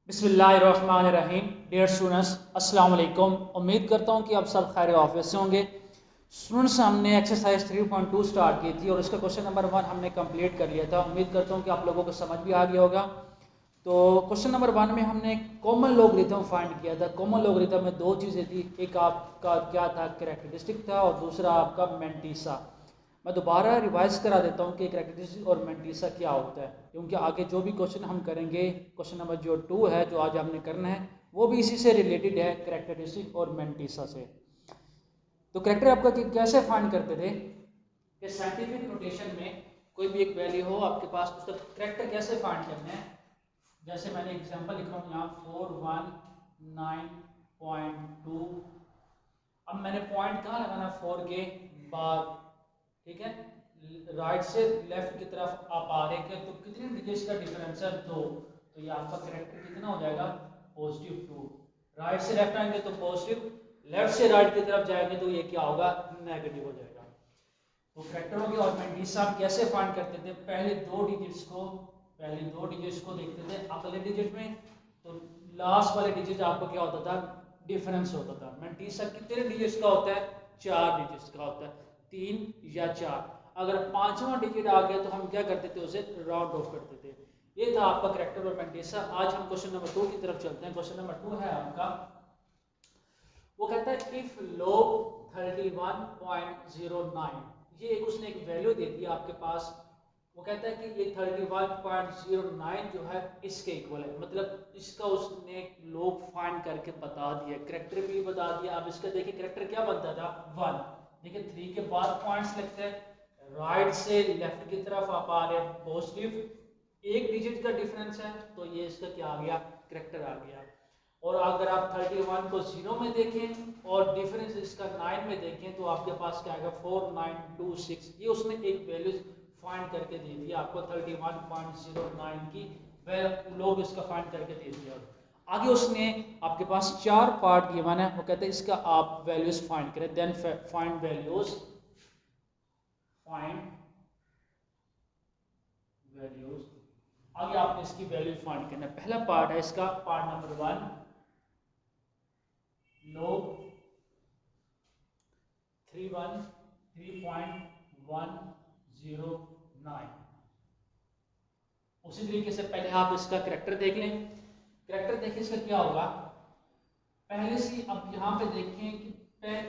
बिस्मिल्लाहिर्रहमानिर्रहीम। Dear students, अस्सलाम वालेकुम। उम्मीद करता हूँ कि आप सब खैर ऑफिस से होंगे। स्टूडेंट्स, हमने एक्सरसाइज 3.2 स्टार्ट की थी और उसका क्वेश्चन नंबर 1 हमने कंप्लीट कर लिया था। उम्मीद करता हूँ कि आप लोगों को समझ भी आ गया होगा। तो क्वेश्चन नंबर 1 में हमने कॉमन लॉगरिथम फाइंड किया था। कॉमन लॉगरिथम में दो चीज़ें थी, एक आपका क्या था, कैरेक्टरिस्टिक था, और दूसरा आपका मेंटीसा। मैं दोबारा रिवाइज करा देता हूँ कि कैरेक्टरिस्टिक और मेंटीसा क्या होता है, क्योंकि आगे जो भी क्वेश्चन हम करेंगे, क्वेश्चन नंबर जो 2 है जो आज हमने करना है, वो भी इसी से रिलेटेड है, कैरेक्टरिस्टिक और मेंटीसा से। तो कैरेक्टर आपका कैसे फाइंड करते थे कि साइंटिफिक नोटेशन में कोई भी एक वैल्यू हो आपके पास, उसका कैरेक्टर कैसे फाइंड करना है। जैसे मैंने एग्जांपल लिखा हूँ यहाँ 419.2। अब मैंने पॉइंट कहाँ लगाना, 4 के बाद, ठीक है। राइट से लेफ्ट की तरफ आप आ रहे हैं, तो कितने डिजिट्स का डिफरेंस है, 2। तो ये आपका कैरेक्टर कितना हो जाएगा, +2। राइट से लेफ्ट आएंगे तो पॉजिटिव, लेफ्ट से राइट की तरफ जाएंगे तो ये क्या होगा, नेगेटिव हो जाएगा। तो कैरेक्टर हो गया। और मेंटीसा हम कैसे फाइंड करते थे, पहले दो डिजिट्स को देखते थे अगले डिजिट में, तो लास्ट वाले डिजिट आपको क्या होता था, डिफरेंस होता था। मेंटीसा कितने डिजिट्स का होता है, 4 डिजिट्स का होता है, 3 या 4। अगर पांचवा डिजिट आ गया तो हम क्या करते थे, उसे राउंड ऑफ करते थे। ये था आपका कैरेक्टर और मेंटीसा। आज हम क्वेश्चन नंबर 2 की तरफ चलते हैं। क्वेश्चन नंबर 2 है आपका, वो कहता है इफ लोग 31.09, ये एक उसने एक वैल्यू दे दी आपके पास। वो कहता है कि ये 31.09 जो है इसके इक्वल है, मतलब इसका उसने लोग फाइंड करके बता दिया, करेक्टर भी बता दिया। अब इसका देखिए करेक्टर क्या बनता था, 1। देखिए 3 के बाद पॉइंट्स लगते हैं, राइट से लेफ्ट की तरफ आप आ रहे हैं, पॉजिटिव, एक डिजिट का डिफरेंस है, तो ये इसका क्या आ गया, करेक्टर आ गया। और अगर आप 31 को 0 में देखें और डिफरेंस इसका 9 में देखें तो आपके पास क्या आएगा, 4926। ये उसने एक वैल्यू फाइंड करके दे दिया आपको, 31.09 की लोग इसका फाइंड करके दे दिया। आगे उसने आपके पास 4 पार्ट गिवन है, वो कहते हैं इसका आप वैल्यूज फाइंड करें, देन फाइंड वैल्यूज आगे आपने इसकी वैल्यू फाइंड करना है। पहला पार्ट है इसका, पार्ट नंबर 1, लोग 3.109। उसी तरीके से पहले आप इसका करेक्टर देख लें। करेक्टर देखिए इसका क्या होगा, पहले से अब यहाँ पे देखें कि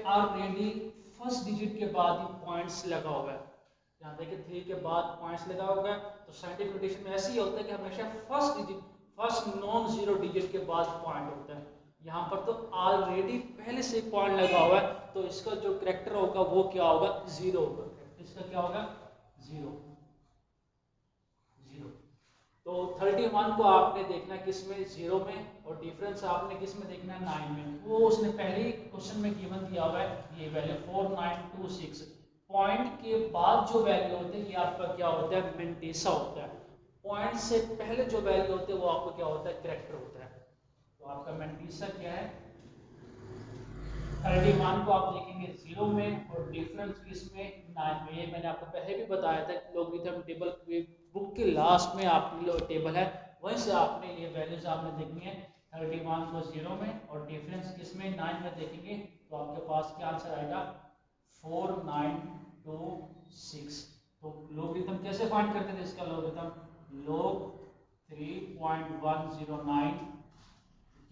ऑलरेडी फर्स्ट डिजिट के बाद ही पॉइंट्स लगा हुआ है। यहाँ देखिए 3 के बाद पॉइंट्स लगा हुआ है, तो साइंटिफिक नोटेशन में ऐसे ही होता है कि हमेशा फर्स्ट नॉन जीरो डिजिट के बाद पॉइंट होता है। यहाँ पर तो ऑलरेडी पहले से पॉइंट लगा हुआ है, तो इसका जो करेक्टर होगा वो क्या होगा, 0 होगा। इसका क्या होगा, 0। तो 31 को आपने देखना किस में, 0 में, और डिफरेंस आपने किस में देखना, 9 में। वो उसने पहले ही क्वेश्चन में गिवन दिया हुआ है, ये वैल्यू 4926। पॉइंट के बाद जो वैल्यू होते हैं ये आपका क्या होता है, मेंटीसा होता है। पॉइंट से पहले जो वैल्यू होते हैं वो आपका क्या होता है, करेक्टर होता है। तो आपका मेंटीसा क्या है, 31 को आप देखेंगे 0 में और डिफरेंस किसमें, 9 में। ये मैंने आपको पहले भी बताया था, लॉगरिथम टेबल बुक के लास्ट में आपकी टेबल है, वहीं से आपने ये वैल्यूज आपने देखनी है। 31 को 0 में और डिफरेंस किसमें, 9 में देखेंगे, तो आपके पास क्या आंसर आएगा, 4926। तो लॉगरिथम कैसे फाइंड करते थे इसका लॉगरिथम, log 3.109,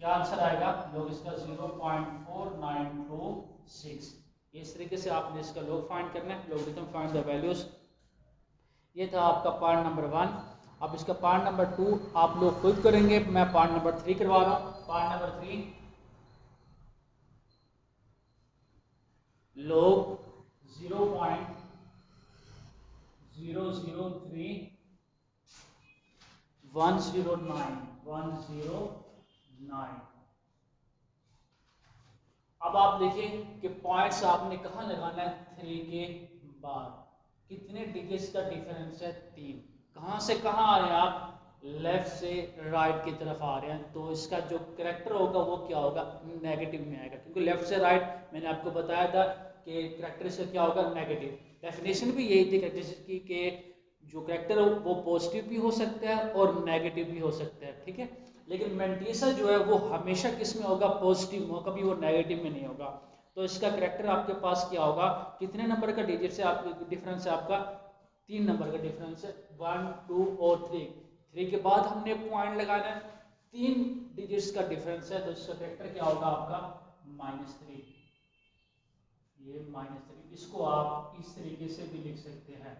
क्या आंसर आएगा, लोग इसका 0.4926। इस तरीके से आपने इसका लोग फाइंड करना है, लॉगरिथम फाइंड द वैल्यूज। ये था आपका पार्ट नंबर 1। अब इसका पार्ट नंबर 2 आप लोग खुद करेंगे, मैं पार्ट नंबर 3 करवा रहा हूँ। पार्ट नंबर 3, लोग 0.003.109। अब आप देखिए कि पॉइंट्स आपने कहाँ लगाना है, 3 के बाद। कितने डिजिट्स का डिफरेंस है, 3। कहाँ से कहाँ आ रहे हैं आप, लेफ्ट से राइट की तरफ आ रहे हैं, तो इसका जो करेक्टर होगा वो क्या होगा, नेगेटिव में आएगा, क्योंकि लेफ्ट से राइट मैंने आपको बताया था कि करेक्टर से क्या होगा, नेगेटिव। डेफिनेशन भी यही थी करेक्टर की, जो करेक्टर हो वो पॉजिटिव भी हो सकता है और नेगेटिव भी हो सकता है, ठीक है। लेकिन मेंटिसा जो है वो हमेशा किस में होगा, पॉजिटिव में, कभी वो नेगेटिव में नहीं होगा। तो इसका करेक्टर आपके पास क्या होगा, कितने नंबर का डिजिट से आप डिफरेंस है आपका, 3 नंबर का डिफरेंस है, 1 2 और 3। 3 के बाद हमने पॉइंट लगाना है, 3 डिजिट्स का डिफरेंस है, तो इसका करेक्टर क्या होगा आपका -3। ये -3, इसको आप इस तरीके से भी लिख सकते हैं,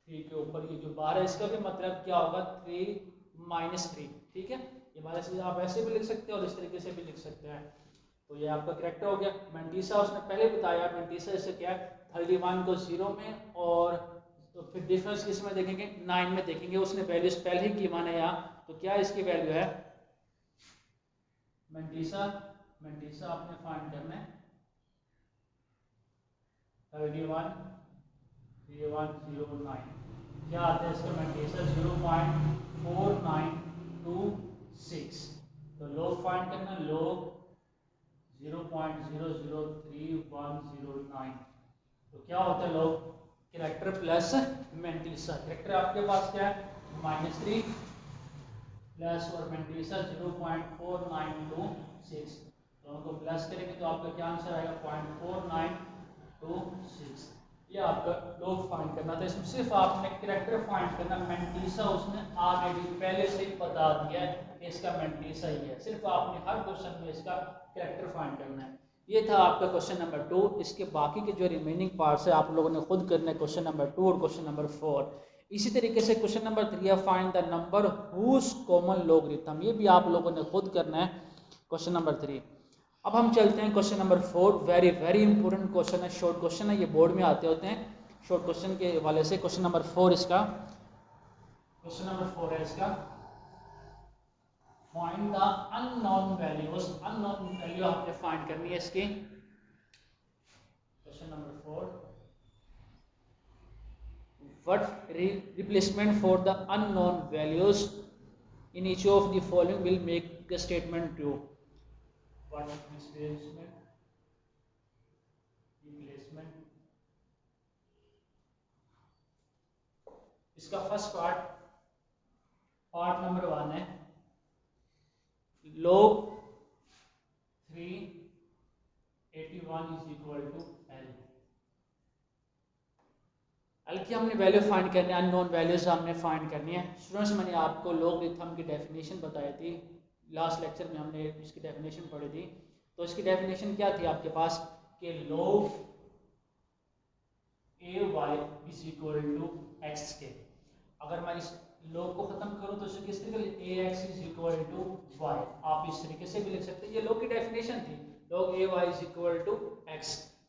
3 के ऊपर ये जो बार है इसका भी मतलब क्या होगा 3 -3, ठीक है। ये माइनस आप ऐसे भी लिख सकते हैं और इस तरीके से भी लिख सकते हैं। तो ये आपका करेक्टर हो गया। मेंटिसा उसने पहले बताया, मेंटिसा इससे क्या है 31 को 0 में और तो फिर डिफरेंस किस में देखेंगे 9 में देखेंगे, उसने वैल्यूज पहले ही की माने यहाँ, तो क्या इसकी वैल्यू है मेंटिसा, मेंटिसा आपने फाइंड करना है 31 3109, क्या आता है इसका मेंटिसा 0.4926। तो लोग फाइंड करना, लोग 0.003109, तो क्या होता है लोग कैरेक्टर प्लस मेंटिसा। कैरेक्टर आपके पास क्या है -3 प्लस और मेंटिसा 0.4926, दोनों को प्लस करेंगे तो आपका क्या आंसर आएगा 0.4926। ये आपका लोग फाइंड करना था, इसमें सिर्फ आपने कैरेक्टर फाइंड करना, मेंटिसा उसने ऑलरेडी पहले से ही बता दिया है कि इसका मेंटिसा ही है, सिर्फ आपने हर क्वेश्चन में इसका कैरेक्टर फाइंड करना है। ये था आपका क्वेश्चन नंबर 2। इसके बाकी के जो रिमेनिंग पार्ट्स है आप लोगों ने खुद करना है, क्वेश्चन नंबर 2 और क्वेश्चन नंबर 4। इसी तरीके से क्वेश्चन नंबर 3 है find the number whose common logarithm, ये भी आप लोगों ने खुद करना है क्वेश्चन नंबर 3। अब हम चलते हैं question number 4, very very important question है, शॉर्ट क्वेश्चन है, ये बोर्ड में आते होते हैं। शॉर्ट क्वेश्चन के हवाले से क्वेश्चन नंबर 4 इसका, क्वेश्चन नंबर 4 है इसका, find the unknown values, unknown value आपने फाइंड करनी है इसकी। Question number 4, what replacement for the unknown values in each of the following will make the statement true? What replacement इसका first part number 1 है log 381 is equal to L। L की हमने value find करनी है, unknown values हमने find करनी है। Students मैंने आपको लॉगरिथम की डेफिनेशन बताई थी, लास्ट लेक्चर में हमने इसकी डेफिनेशन पढ़ी थी। तो इसकी डेफिनेशन क्या थी आपके पास कि log ay is equal to x के, अगर मैं इस log को खत्म करूं तो इसे किस तरीके ax is equal to y, आप इस तरीके से भी लिख सकते हैं। ये log की डेफिनेशन थी, log ay is equal to x।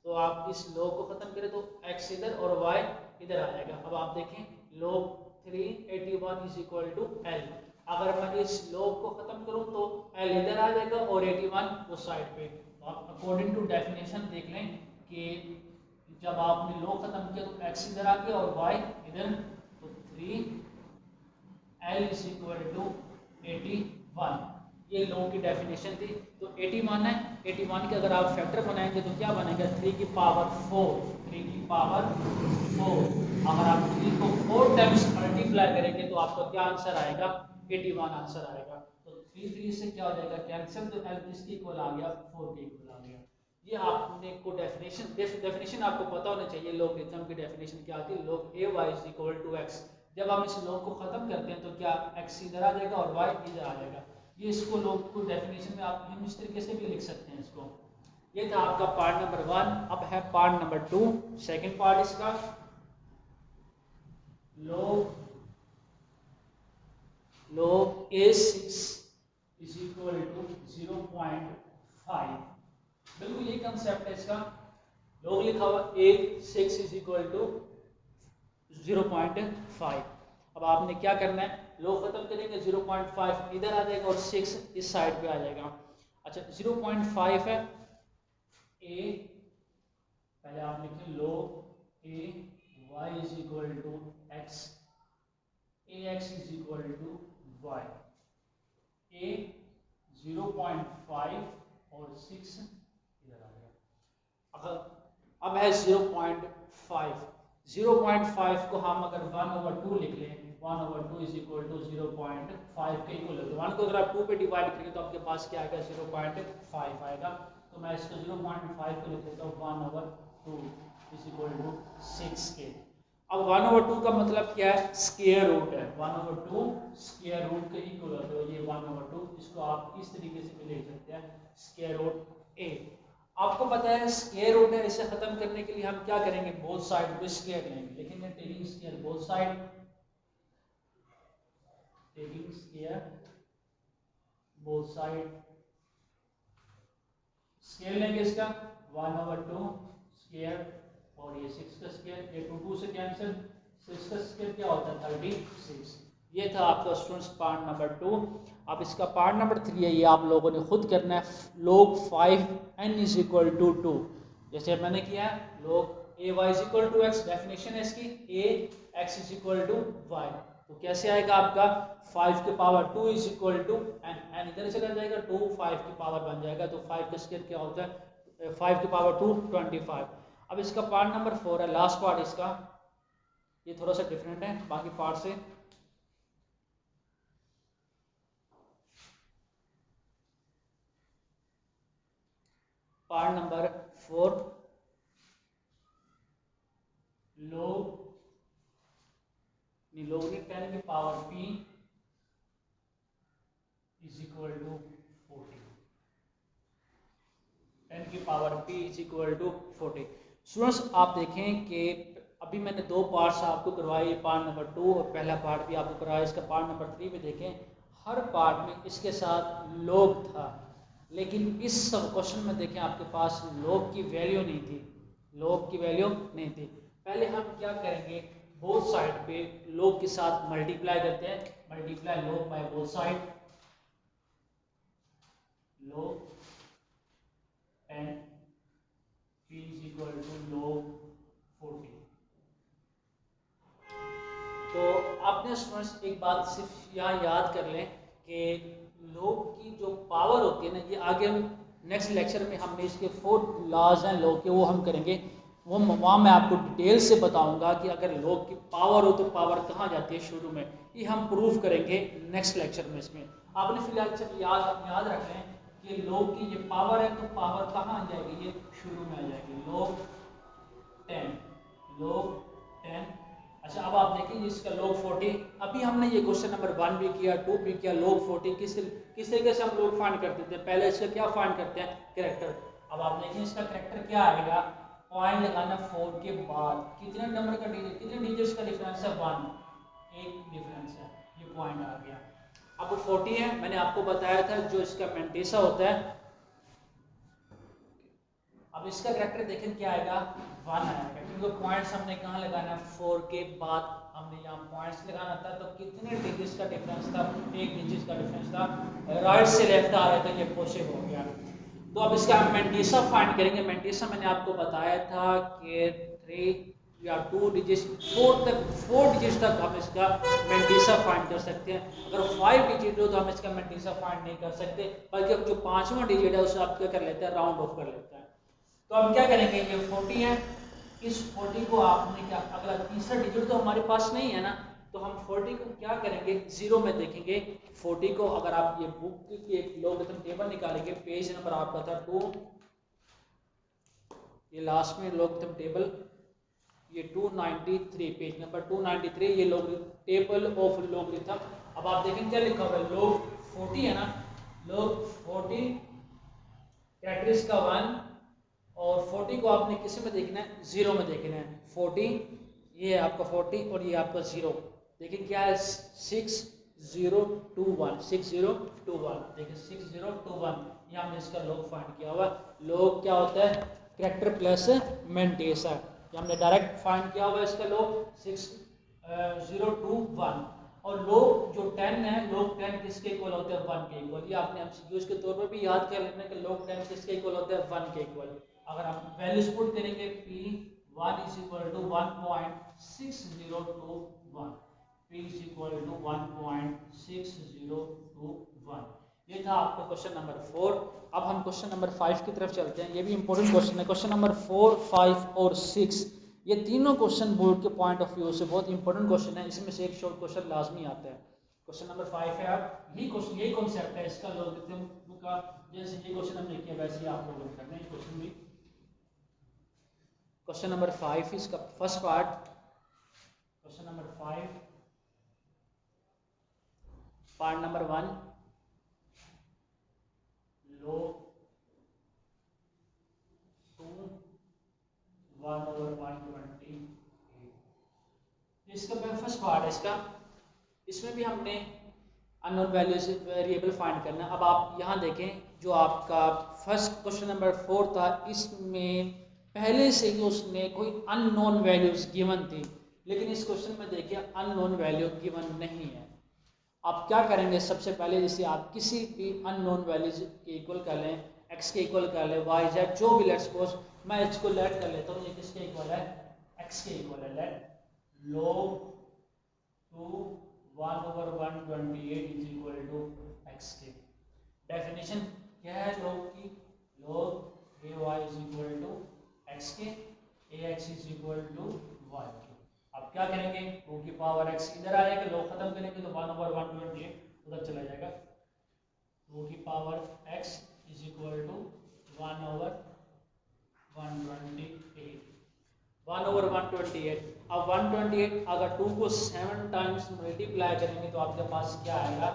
तो आप इस log को खत्म करें तो x इधर और y इधर आ जाएगा। अब आप देखें log 381 is equal to L, अगर मैं इस log को खत्म करूं तो L इधर आ जाएगा और 81 वो साइड पे। तो आप अकॉर्डिंग टू डेफिनेशन देख लें कि जब आपने log खत्म किया तो x इधर आ गया और y इधर, तो 3L is equal to 81, ये log की डेफिनेशन थी। तो 81 है, 81 के अगर आप फैक्टर बनाएंगे तो क्या बनेगा 3 की पावर 4, 3 की पावर 4। अगर आप 3 को 4 टाइम्स मल्टीप्लाई करेंगे तो आपका क्या आंसर आएगा 81 आंसर आएगा। तो 3 से क्या हो जाएगा कैंसिल, तो L किसके इक्वल आ गया 4 के इक्वल आ गया। ये आपने को डेफिनेशन आपको पता होना चाहिए। लॉगरिथम की डेफिनेशन क्या आती है, log ay is equal to x। जब हम इस log को खत्म करते हैं तो क्या x इधर आ जाएगा और y इधर आ जाएगा। ये इसको log को डेफिनेशन में आप हम इस तरीके से भी लिख सकते हैं इसको। ये था आपका पार्ट नंबर 1। अब है पार्ट नंबर 2, सेकंड पार्ट इसका, log a6 is equal to 0.5। बिल्कुल यही कंसेप्ट है इसका, log लिखा हुआ a6 is equal to 0.5। अब आपने क्या करना है, log खत्म करेंगे 0.5 इधर आ जाएगा और 6 इस साइड पे आ जाएगा। अच्छा 0.5 है a, पहले आप लिखें log a y is equal to x, ax is equal to y, a 0.5 और 6 इधर आ गया। अब है 0.5 को हम अगर 1/2 लिख लें 1/2 इज इक्वल टू 0.5 के इक्वल होता है। 1 को अगर आप 2 पे डिवाइड करेंगे तो आपके पास क्या आएगा 0.5 आएगा। तो मैं इसको 0.5 को लिख देता हूँ 1/2 इज इक्वल टू 6 के। अब 1/2 का मतलब क्या है, स्क्वायर रूट है। 1/2 स्क्वायर रूट के इक्वल होता है ये 1/2। इसको आप इस तरीके से भी लिख सकते हैं स्क्वायर रूट ए। आपको पता है स्क्वायर रूट है, इसे खत्म करने के लिए हम क्या करेंगे, बोथ साइड पे स्क्वायर लेंगे, लिखेंगे taking square both side, taking square both side, square लेंगे इसका 1/2 स्क्वायर और ये 6 का स्क्वायर, ये 2 से कैंसिल, 6 का स्क्वायर क्या होता है 36। ये था आपका स्टूडेंट्स पार्ट नंबर 2। अब इसका पार्ट नंबर 3 है, ये आप लोगों ने खुद करना है। log 5n is equal to 2, जैसे मैंने किया log ay is equal to x, definition है इसकी a x is equal to y। तो कैसे आएगा आपका 5 के power 2 is equal to n इधर चला जाएगा, 2 5 की पावर बन जाएगा। तो 5 का स्क्वायर क्या होता है 5 की पावर 2 25। अब इसका पार्ट नंबर 4 है, लास्ट पार्ट इसका, ये थोड़ा सा डिफरेंट है बाकी पार्ट से। पार्ट नंबर 4 log 10 की power p is equal to 40, 10 की power p is equal to 40। Students आप देखें कि अभी मैंने 2 पार्ट्स आपको करवाए, पार्ट नंबर 2 और पहला पार्ट भी आपको करवाया। इसका पार्ट नंबर 3 में देखें, हर पार्ट में इसके साथ log था, लेकिन इस सब क्वेश्चन में देखें आपके पास log की वैल्यू नहीं थी, log की वैल्यू नहीं थी। पहले हम क्या करेंगे, बोथ साइड पे log के साथ मल्टीप्लाई करते हैं, multiply log by both side, log 10 p is equal to log 40। तो आपने स्टूडेंट्स एक बात सिर्फ यहाँ याद कर लें कि log की जो पावर होती है ना, ये आगे हम नेक्स्ट लेक्चर में हमने इसके 4 लॉज हैं log के, वो हम करेंगे। वो वहाँ मैं आपको डिटेल से बताऊंगा कि अगर log की पावर हो तो पावर कहाँ जाती है शुरू में, ये हम प्रूफ करेंगे नेक्स्ट लेक्चर में। इसमें आपने फिलहाल सब याद रख लें कि log की ये पावर है, तो पावर कहाँ आ जाएगी, ये शुरू में आ जाएगी log 10। अच्छा अब आप देखेंगे इसका log 40। अभी हमने ये क्वेश्चन नंबर 1 भी किया, 2 भी किया। log 40 किस तरीके से हम लोग फाइंड करते थे, पहले इसका क्या फाइंड करते हैं, कैरेक्टर। अब आप देखें इसका कैरेक्टर क्या आएगा, पॉइंट लगाना 4 के बाद कितने नंबर का कितने डिजिट्स का डिफरेंस है 1, एक डिफरेंस है, ये पॉइंट आ गया। अब 40 है, मैंने आपको बताया था जो इसका मेंटेसा होता है। अब इसका कैरेक्टर देखें क्या आएगा 1 आएगा, क्योंकि पॉइंट्स हमने कहाँ लगाना है 4 के बाद हमने यहाँ पॉइंट्स लगाना था। तो कितने डिजिट्स का डिफरेंस था, एक डिजिट का डिफरेंस था, राइट से लेफ्ट आ रहा था, ये पॉसिबल हो गया। तो अब इसका मेंटेसा फाइंड करेंगे। मेंटेसा मैंने आपको बताया था कि 3 या 2 डिजिट 4 डिजिट तक हम इसका मेंटेसा फाइंड कर सकते हैं। अगर 5 डिजिट हो तो हम इसका मेंटेसा फाइंड नहीं कर सकते, बल्कि अब जो 5वां डिजिट है उसे आप क्या कर लेते हैं, राउंड ऑफ कर लेते हैं। तो हम क्या करेंगे, ये 40 है, इस 40 को आपने क्या, अगला तीसरा डिजिट तो हमारे पास नहीं है ना, तो हम 40 को क्या करेंगे, जीरो में देखेंगे। 40 को अगर आप ये बुक की एक लॉगरिथम टेबल निकालेंगे, पेज नंबर आपका था 2, ये लास्ट में लॉगरिथम टेबल, ये 293 पेज नंबर 293, ये टेबल ऑफ लॉगरिथम। अब आप देखें क्या लिखा हुआ है, log 40 है ना, log 40 कैरेक्टरिस्टिक का 1, और 40 को आपने किस में देखना है, 0 में देखना है। 40 ये है आपका 40 और ये आपका 0, देखिए क्या है 6021, 6021, देखिए 6021, ये हमने इसका log फाइंड किया हुआ। log क्या होता है, कैरेक्टर प्लस मेंटेसा, ये हमने डायरेक्ट फाइंड किया हुआ इसका log 6021। और log जो 10 है, log 10 किसके इक्वल होता है, 1 के इक्वल। ये आपने एमसीक्यूज के तौर पर भी याद कर लेना कि log 10 किसके इक्वल होता है, 1 के इक्वल। अगर हम वैल्यूज पुट करेंगे p1 is equal to 1.6021, p is equal to 1.6021। ये था आपका क्वेश्चन नंबर 4। अब हम क्वेश्चन नंबर 5 की तरफ चलते हैं, ये भी इंपॉर्टेंट क्वेश्चन है। क्वेश्चन नंबर 4, 5 और 6 ये तीनों क्वेश्चन बोर्ड के पॉइंट ऑफ व्यू से बहुत इंपॉर्टेंट क्वेश्चन है, इसमें से एक शॉर्ट क्वेश्चन लाजमी आता है। क्वेश्चन नंबर 5 है, आप यही क्वेश्चन यही कॉन्सेप्ट है इसका लॉगरिथम का, जैसे ये क्वेश्चन हमने किया वैसे ही आप लोगों ने करना है क्वेश्चन भी। क्वेश्चन नंबर 5 इसका first part, question number 5 part number 1, log 2 1/128, इसका फर्स्ट पार्ट है इसका। इसमें भी हमने अननोन वैल्यूज वेरिएबल फाइंड करना है। अब आप यहाँ देखें, जो आपका फर्स्ट क्वेश्चन नंबर 4 था, इसमें पहले से ही उसने कोई अननोन वैल्यूज गिवन थी, लेकिन इस क्वेश्चन में देखिए अननोन वैल्यू गिवन नहीं है। आप क्या करेंगे, सबसे पहले जैसे आप किसी भी अननोन वैल्यूज के इक्वल कर लें, x के इक्वल कर लें, y z जो भी, लेट्स सपोज मैं h को लेट कर लेता हूँ, ये किसके इक्वल है, x के इक्वल है। Let log 2 1/128 is equal to x के। डेफिनेशन क्या है log की, log ay is equal to x के, ax is equal to y के। अब क्या करेंगे, 2 की पावर x इधर आ जाएगा, log खत्म करेंगे तो 1/128 उधर चला जाएगा, 2 की power x is equal to 1/128, 1/128। अब 128 अगर 2 को 7 टाइम्स मल्टीप्लाई करेंगे तो आपके पास क्या आएगा,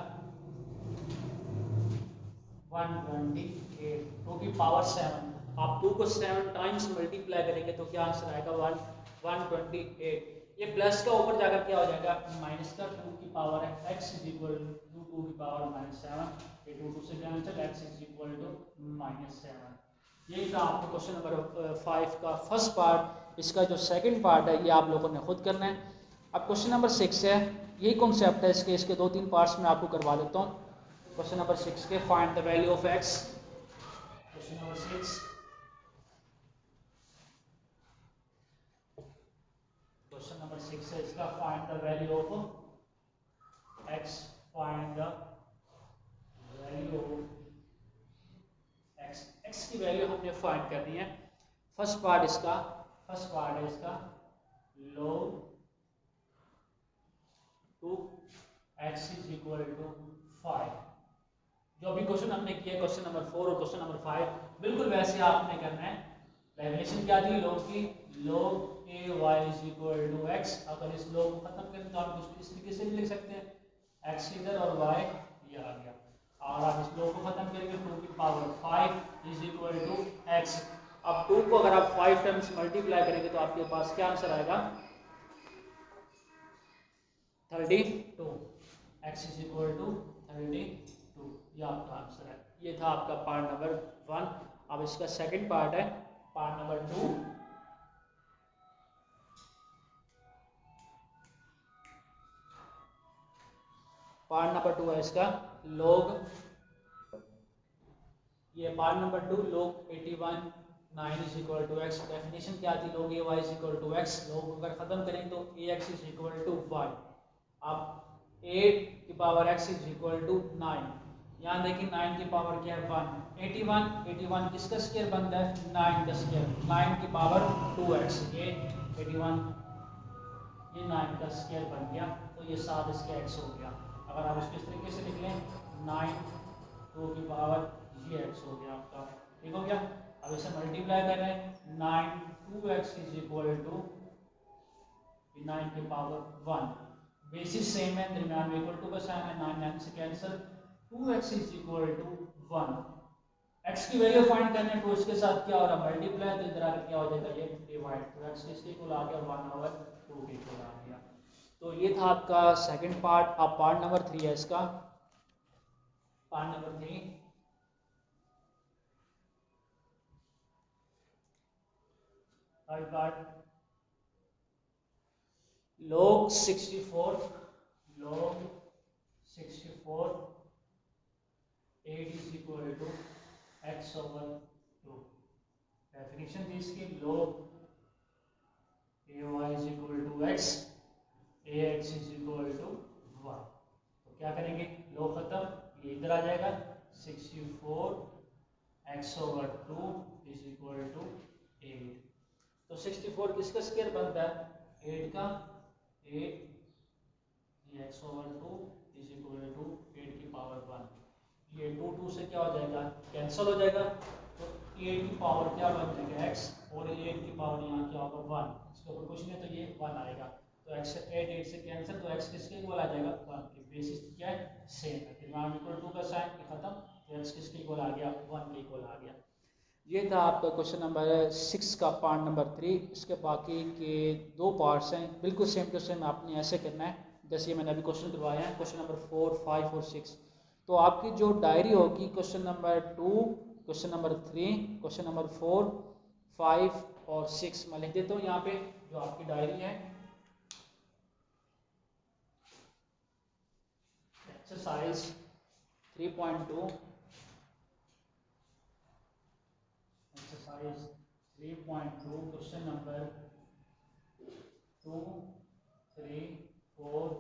128, 2 की पावर 7। आप 2 को 7 टाइम्स मल्टीप्लाई करेंगे तो क्या आंसर आएगा, 128। ये प्लस का ऊपर जाकर क्या हो जाएगा, माइनस का, 2 की पावर है x इज इक्वल टू 2 की पावर -7, ये 2 से cancel, x is equal to -7। ये था आपको क्वेश्चन नंबर 5 का फर्स्ट पार्ट। इसका जो सेकंड पार्ट है ये आप लोगों ने खुद करना है। अब क्वेश्चन नंबर 6 है, यही कॉन्सेप्ट है इसके 2-3 पार्ट्स में आपको करवा देता हूँ। क्वेश्चन नंबर 6 के find the value of x। Question number 6, question number 6 है इसका, find the value of x, find the value of x। x की वैल्यू हमने फाइंड करनी है। फर्स्ट पार्ट है इसका log 2 x is equal to 5। जो अभी क्वेश्चन हमने किया क्वेश्चन नंबर 4 और क्वेश्चन नंबर 5, बिल्कुल वैसे आपने करना है। डेफिनेशन क्या थी log की, log ay is equal to x। अगर इस log को खत्म करें तो आप इस तरीके से भी लिख सकते हैं, x इधर और y ये आ गया। और आप इस log को खत्म करेंगे, 2 की power 5 is equal to x। अब 2 को अगर आप 5 टाइम्स मल्टीप्लाई करेंगे तो आपके पास क्या आंसर आएगा, 32। x इज इक्वल टू 32, ये आपका आंसर है। ये था आपका पार्ट नंबर 1। अब इसका सेकंड पार्ट है, पार्ट नंबर 2। पार्ट नंबर 2 है इसका log, ये part number 2, log 81 9 is equal to x। Definition क्या थी, log ay is equal to x। log अगर खत्म करेंगे तो ax is equal to y। अब 8 की power x is equal to 9। यहाँ देखिए 9 की पावर क्या है, 1। 81 किसका स्क्वायर बनता है, 9 का स्क्वायर। 9 की पावर 2x, ये 81 ये 9 का स्क्वायर बन गया, तो ये 7 इसके x हो गया। अगर आप इसको इस तरीके से लिख लें, 9 2 की पावर ये x हो गया आपका, ठीक हो गया। अब इसे मल्टीप्लाई कर रहे हैं, 9 2x इज इक्वल टू 9 की पावर 1। बेसिस सेम है, दरमियान में इक्वल टू का साइन है, 9 9 से cancel, 2x is equal to 1। x की वैल्यू फाइंड करने तो इसके साथ क्या हो रहा है, मल्टीप्लाई, तो इधर आकर क्या हो जाएगा, ये डिवाइड, तो x इसके इक्वल आ गया 1/2 के इक्वल आ गया। तो ये था आपका सेकंड पार्ट। अब पार्ट नंबर 3 है इसका, part number 3, third part, log 64 8 is equal to x/2। Definition थी इसकी, log ay is equal to x, ax is equal to 1। तो क्या करेंगे, log खत्म, ये इधर आ जाएगा, 64 x/2 इज इक्वल टू 8। तो 64 किसका स्क्वायर बनता है? 8 का, 8 x over 2 is equal to 8 की पावर 1। ये 2 से क्या हो जाएगा? कैंसिल हो जाएगा। तो 8 की पावर क्या बन जाएगा? x, और 8 की पावर यहाँ क्या होगा? 1। इसके ऊपर कुछ नहीं तो ये 1 आएगा। तो x 8 से कैंसिल, तो x किसके इक्वल आ जाएगा? 1 की। बेसिस क्या है? सेम है। फिर इक्वल 2 का साइन खत्म, तो x किसके इक्वल आ गया? 1 के इक्वल आ गया। ये था आपका क्वेश्चन नंबर 6 का पार्ट नंबर 3। इसके बाकी के 2 पार्ट्स हैं, बिल्कुल सेम टू सेम आपने ऐसे करना है जैसे मैंने अभी क्वेश्चन करवाया है, क्वेश्चन नंबर 4, 5 और 6। तो आपकी जो डायरी होगी question number 2, question number 3, question number 4, 5 और 6 मैं लिख देता हूँ यहाँ पे जो आपकी डायरी है। एक्सरसाइज 3.2, एक्सरसाइज 3.2 क्वेश्चन नंबर 2, 3, 4,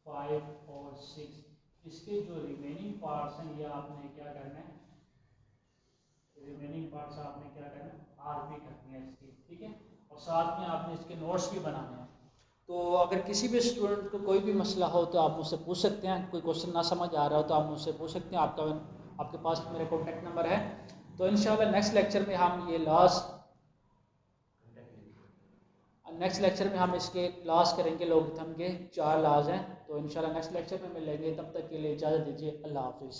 5 और 6। इसके जो रिमेनिंग पार्ट्स हैं ये आपने क्या करना है? रिमेनिंग पार्ट्स आपने क्या करना है? आरपी करनी है इसकी, ठीक है। और साथ में आपने इसके नोट्स भी बनाने हैं। तो अगर किसी भी स्टूडेंट को कोई भी मसला हो तो आप मुझसे पूछ सकते हैं। कोई क्वेश्चन ना समझ आ रहा हो तो आप मुझसे पूछ सकते हैं। आपके पास मेरा कॉन्टैक्ट नंबर है। तो इंशाल्लाह नेक्स्ट लेक्चर में हम ये नेक्स्ट लेक्चर में हम इसके लॉस करेंगे। लोग के 4 लॉज हैं। तो इंशाल्लाह नेक्स्ट लेक्चर में मिलेंगे। तब तक के लिए इजाज़त दीजिए। अल्लाह हाफिज़।